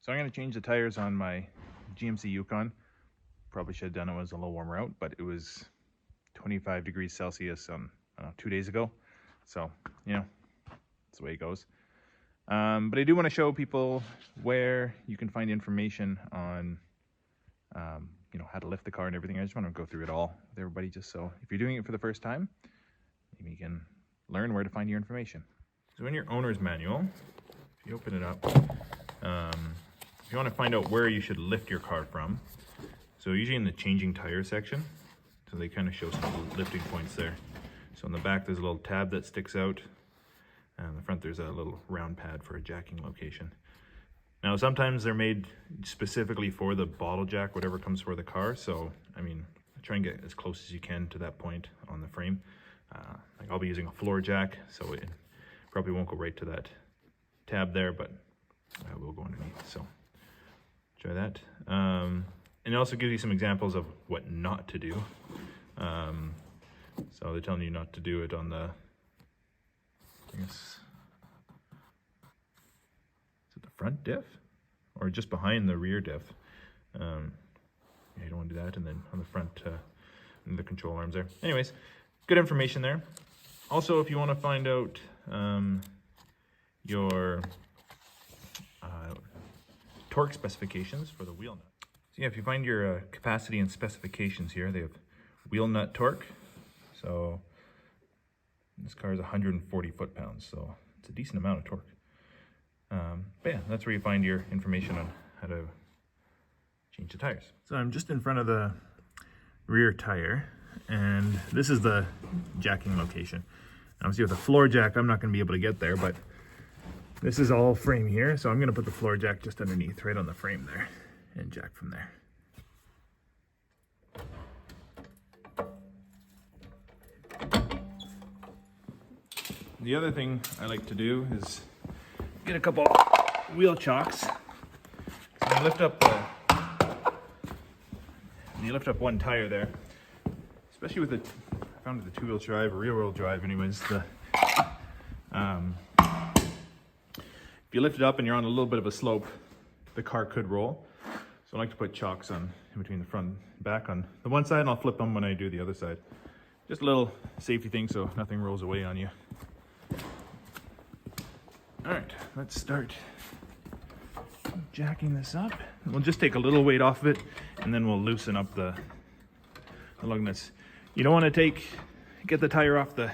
So I'm going to change the tires on my GMC Yukon. Probably should have done it when it was a little warmer out, but it was 25 degrees Celsius I don't know, 2 days ago. So, you know, that's the way it goes. But I do want to show people where you can find information on, you know, how to lift the car and everything. I just want to go through it all with everybody, just so if you're doing it for the first time, maybe you can learn where to find your information. So in your owner's manual, if you open it up, if you want to find out where you should lift your car from, so usually in the changing tire section, so they kind of show some lifting points there. So in the back there's a little tab that sticks out, and in the front there's a little round pad for a jacking location. Now sometimes they're made specifically for the bottle jack, whatever comes for the car, so I mean, try and get as close as you can to that point on the frame. Like I'll be using a floor jack, so it probably won't go right to that tab there, but I will go underneath, so try that. And it also gives you some examples of what not to do. So they're telling you not to do it on the, I guess, is it the front diff? Or just behind the rear diff? Yeah, you don't want to do that, and then on the front, and the control arms there. Anyways, good information there. Also, if you want to find out your torque specifications for the wheel nut. So yeah, if you find your capacity and specifications here, they have wheel nut torque. So this car is 140 foot-pounds, so it's a decent amount of torque. But yeah, that's where you find your information on how to change the tires. So I'm just in front of the rear tire, and this is the jacking location. Obviously with a floor jack, I'm not going to be able to get there, but this is all frame here, so I'm going to put the floor jack just underneath, right on the frame there, and jack from there. The other thing I like to do is get a couple wheel chocks. So you lift up one tire there, especially with the, I found with the two-wheel drive or rear-wheel drive anyways, if you lift it up and you're on a little bit of a slope, the car could roll. So I like to put chocks on in between the front and back on the one side, and I'll flip them when I do the other side. Just a little safety thing so nothing rolls away on you. All right, let's start jacking this up. We'll just take a little weight off of it, and then we'll loosen up the lug nuts. You don't want to get the tire off the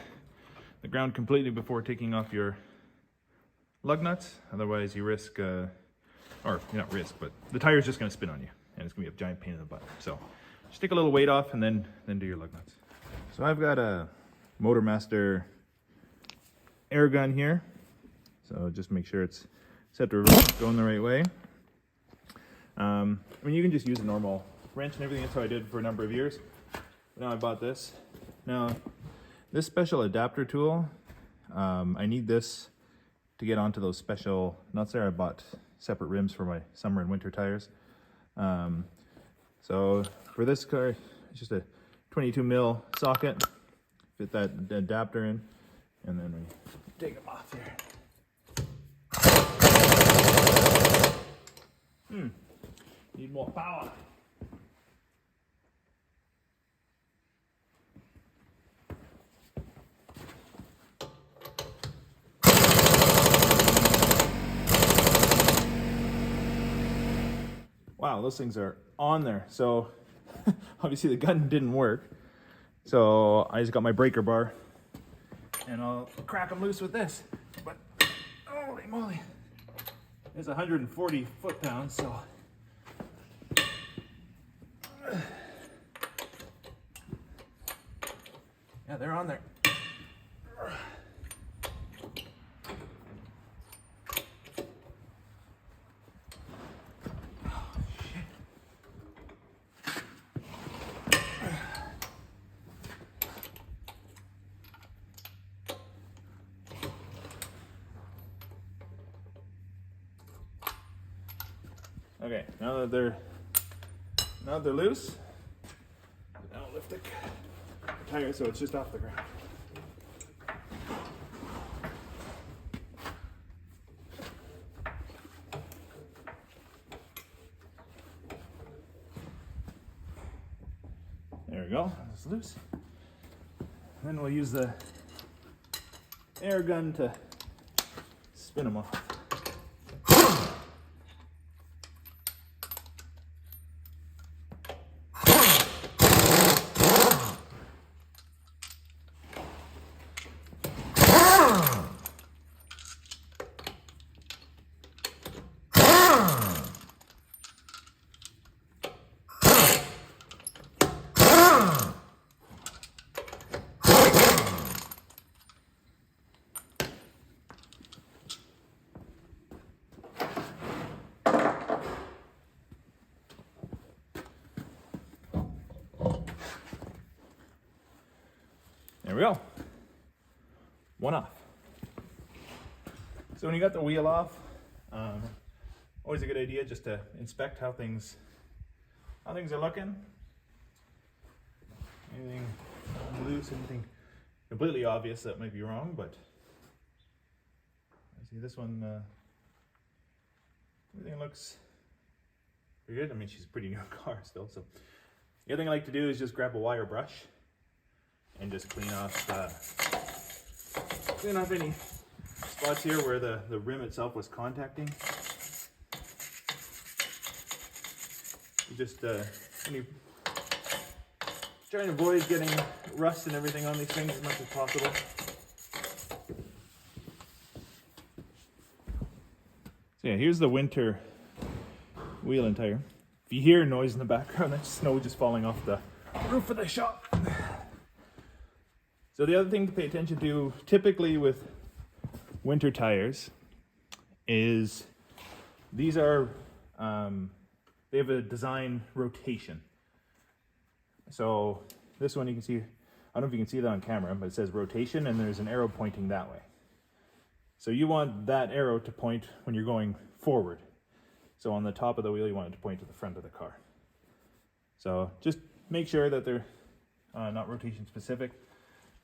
ground completely before taking off your lug nuts. Otherwise you risk, or you're not risk, but the tire's just going to spin on you, and it's going to be a giant pain in the butt. So just take a little weight off and then do your lug nuts. So I've got a Motormaster air gun here. So just make sure it's set to going the right way. I mean, you can just use a normal wrench and everything. That's how I did for a number of years. But now I bought this. Now, this special adapter tool, I need this to get onto those special nuts there. I bought separate rims for my summer and winter tires. So for this car, it's just a 22 mil socket. Fit that adapter in, and then we take them off here. Need more power. Wow, those things are on there. So obviously the gun didn't work. So I just got my breaker bar and I'll crack them loose with this. But holy moly, it's 140 foot-pounds, so yeah, they're on there. Okay, now that they're loose, now I'll lift the tire so it's just off the ground. we go, it's loose. And then we'll use the air gun to spin them off. There we go. One off. So when you got the wheel off, always a good idea just to inspect how things are looking. Anything loose, anything completely obvious that might be wrong, but I see this one, everything looks pretty good. I mean, she's a pretty new car still, so the other thing I like to do is just grab a wire brush and just clean off any spots here where the rim itself was contacting. You just try and avoid getting rust and everything on these things as much as possible. So yeah, here's the winter wheel and tire. If you hear noise in the background, that's snow just falling off the roof of the shop. So the other thing to pay attention to, typically with winter tires, is these are, they have a design rotation. So this one you can see, I don't know if you can see that on camera, but it says rotation and there's an arrow pointing that way. So you want that arrow to point when you're going forward. So on the top of the wheel, you want it to point to the front of the car. So just make sure that they're not rotation specific.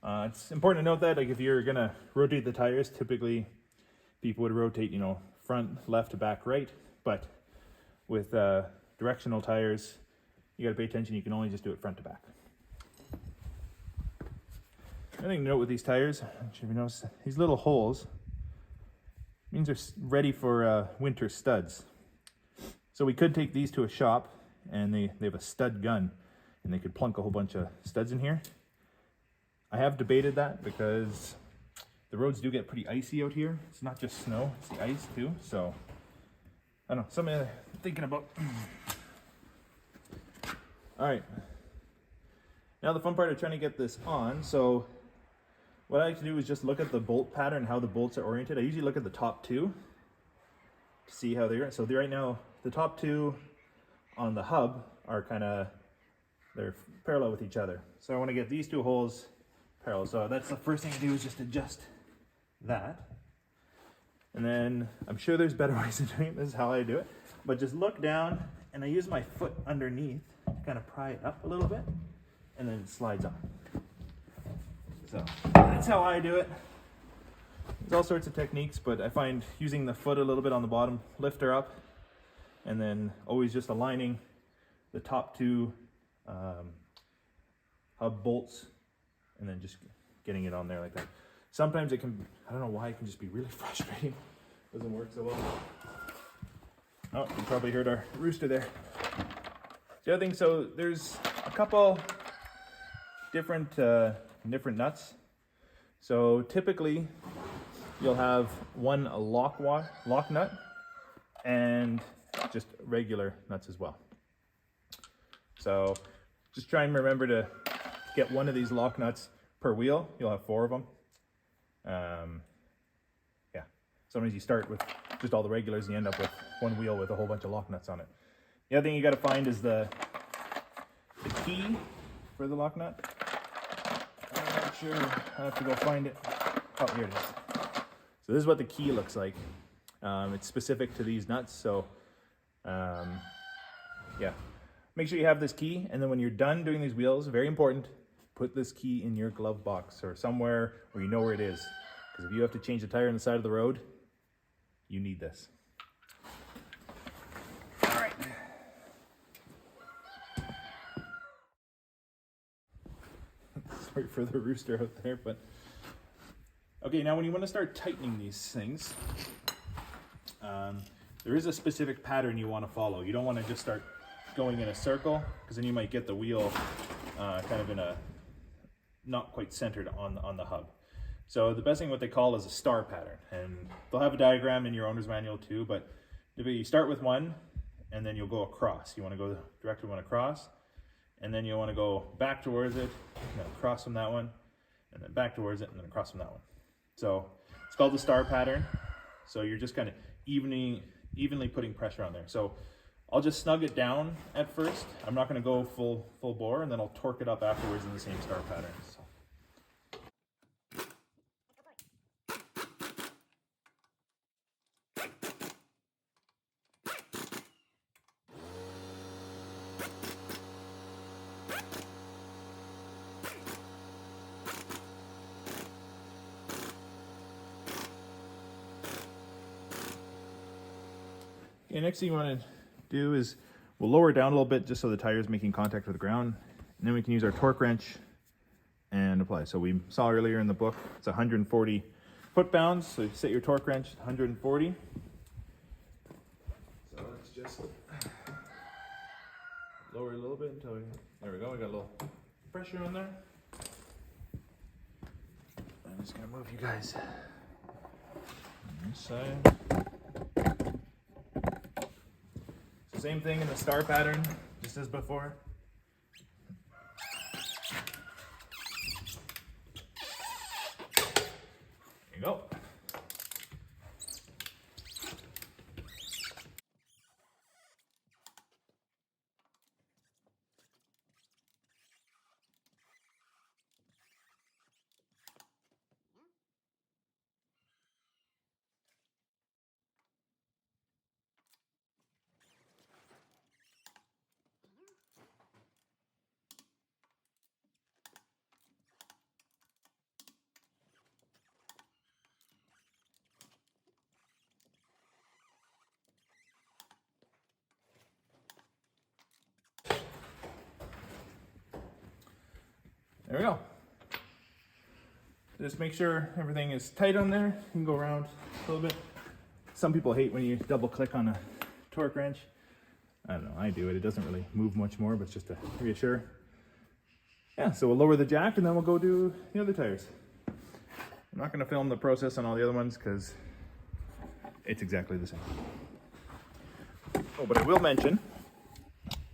It's important to note that, like, if you're gonna rotate the tires, typically people would rotate, you know, front, left to back, right. But with directional tires, you gotta pay attention. You can only just do it front to back. Another thing to note with these tires, I'm sure you notice these little holes means they're ready for winter studs. So we could take these to a shop and they have a stud gun and they could plunk a whole bunch of studs in here. I have debated that because the roads do get pretty icy out here. It's not just snow, it's the ice too. So I don't know, something I'm thinking about. All right, now the fun part of trying to get this on. So what I like to do is just look at the bolt pattern, how the bolts are oriented. I usually look at the top two to see how they're. So right now, the top two on the hub are they're parallel with each other. So I want to get these two holes parallel. So that's the first thing to do, is just adjust that. And then I'm sure there's better ways of doing it. This is how I do it. But just look down and I use my foot underneath to kind of pry it up a little bit, and then it slides on. So that's how I do it. There's all sorts of techniques, but I find using the foot a little bit on the bottom, lift her up, and then always just aligning the top two hub bolts, and then just getting it on there like that. Sometimes it can, I don't know why, it can just be really frustrating. Doesn't work so well. Oh, you probably heard our rooster there. The other thing, so there's a couple different nuts. So typically you'll have one lock nut and just regular nuts as well. So just try and remember to get one of these lock nuts per wheel. You'll have 4 of them. Yeah, sometimes you start with just all the regulars and you end up with one wheel with a whole bunch of lock nuts on it. The other thing you got to find is the key for the lock nut. I'm not sure, I have to go find it. Oh, here it is. So this is what the key looks like. It's specific to these nuts, so yeah. Make sure you have this key, and then when you're done doing these wheels, very important, put this key in your glove box or somewhere where you know where it is. Because if you have to change the tire on the side of the road, you need this. Sorry for the rooster out there, but okay. Now, when you want to start tightening these things, there is a specific pattern you want to follow. You don't want to just start going in a circle, because then you might get the wheel kind of in a not quite centered on the hub. So the best thing, what they call, is a star pattern, and they'll have a diagram in your owner's manual too. But you start with one, and then you'll go across. You want to go directly one across, and then you want to go back towards it, and then across from that one, and then back towards it, and then across from that one. So it's called the star pattern. So you're just kind of evenly putting pressure on there. So I'll just snug it down at first. I'm not going to go full bore, and then I'll torque it up afterwards in the same star pattern. So. Okay, next thing you want to do is we'll lower it down a little bit just so the tire is making contact with the ground, and then we can use our torque wrench and apply. So we saw earlier in the book it's 140 foot-pounds, so you set your torque wrench at 140. So let's just lower it a little bit until there we go, we got a little pressure on there. I'm just gonna move you guys on this side. Same thing in the star pattern, just as before. There you go. There we go. Just make sure everything is tight on there. You can go around a little bit. Some people hate when you double click on a torque wrench. I don't know, I do it. It doesn't really move much more, but it's just to reassure. Yeah, so we'll lower the jack and then we'll go do the other tires. I'm not gonna film the process on all the other ones because it's exactly the same. Oh, but I will mention,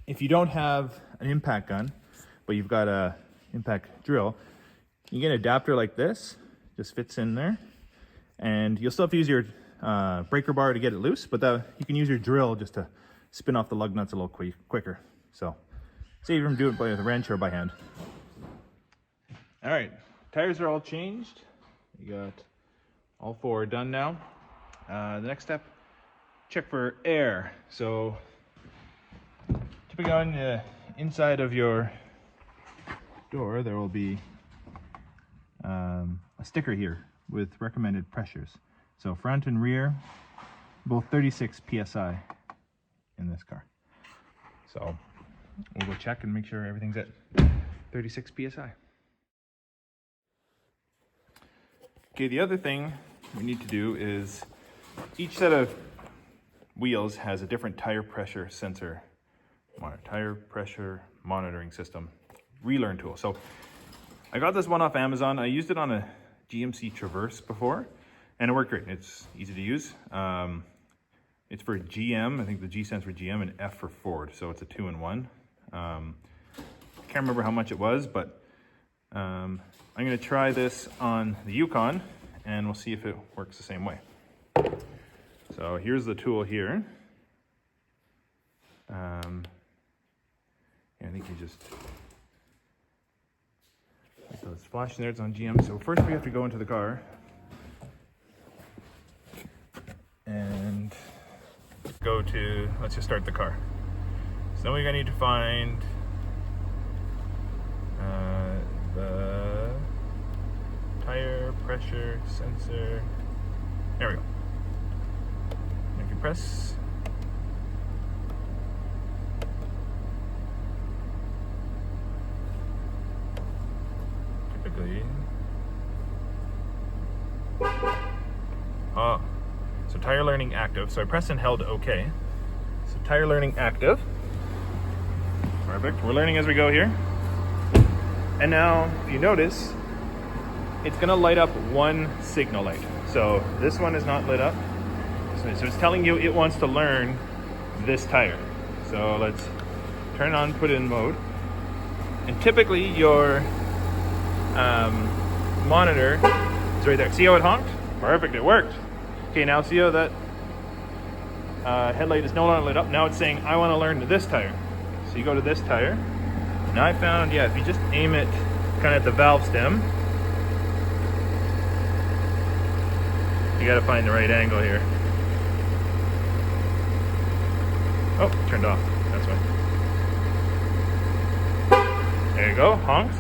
if you don't have an impact gun, but you've got a impact drill, you get an adapter like this, just fits in there, and you'll still have to use your breaker bar to get it loose, but you can use your drill just to spin off the lug nuts a little quicker. So save you from doing it by a wrench or by hand. All right, tires are all changed. You got all four done now. The next step, check for air. So typically on the inside of your door, there will be a sticker here with recommended pressures. So front and rear, both 36 PSI in this car. So we'll go check and make sure everything's at 36 PSI. Okay, the other thing we need to do is each set of wheels has a different tire pressure sensor, tire pressure monitoring system relearn tool. So I got this one off Amazon. I used it on a GMC Traverse before and it worked great. It's easy to use. It's for GM. I think the G stands for GM and F for Ford. So it's a 2-in-1. Can't remember how much it was, but I'm gonna try this on the Yukon and we'll see if it works the same way. So here's the tool here. Yeah, I think you just, so it's flashing there, it's on GM. So first we have to go into the car and go to, let's just start the car. So then we're gonna need to find the tire pressure sensor. There we go. If you press, tire learning active. So I pressed and held OK. So tire learning active. Perfect. We're learning as we go here. And now, if you notice, it's going to light up one signal light. So this one is not lit up. So it's telling you it wants to learn this tire. So let's turn on, put it in mode. And typically your monitor is right there. See how it honked? Perfect, it worked. Okay, now see how that headlight is no longer lit up. Now it's saying, I want to learn this tire. So you go to this tire. Now I found, yeah, if you just aim it kind of at the valve stem, you got to find the right angle here. Oh, turned off. That's why. There you go, honks.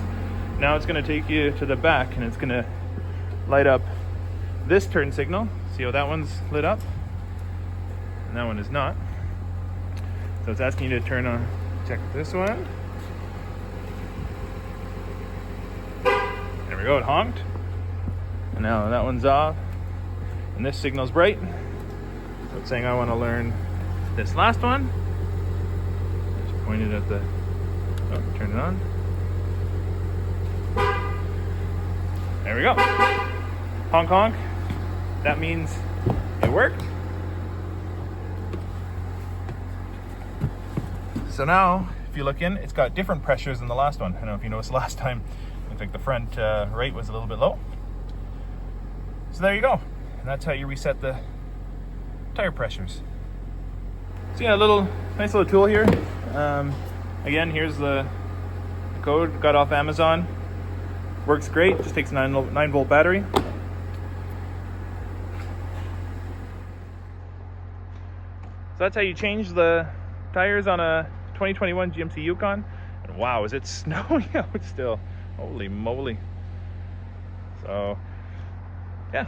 Now it's going to take you to the back and it's going to light up this turn signal. See how that one's lit up? And that one is not. So it's asking you to turn on, check this one. There we go, it honked. And now that one's off. And this signal's bright. So it's saying I want to learn this last one. Just pointed at the, oh, turn it on. There we go. Honk honk. That means it worked. So now, if you look in, it's got different pressures than the last one. I don't know if you noticed last time, looked like the front right was a little bit low. So there you go. And that's how you reset the tire pressures. So yeah, nice little tool here. Again, here's the code, got off Amazon. Works great, just takes a 9-volt battery. So that's how you change the tires on a 2021 GMC Yukon. And wow, is it snowing out still? Holy moly. So, yeah.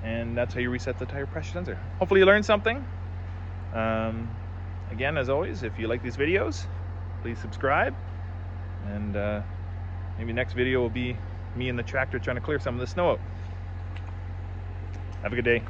And that's how you reset the tire pressure sensor. Hopefully you learned something. Again, as always, if you like these videos, please subscribe. And maybe next video will be me in the tractor trying to clear some of the snow out. Have a good day.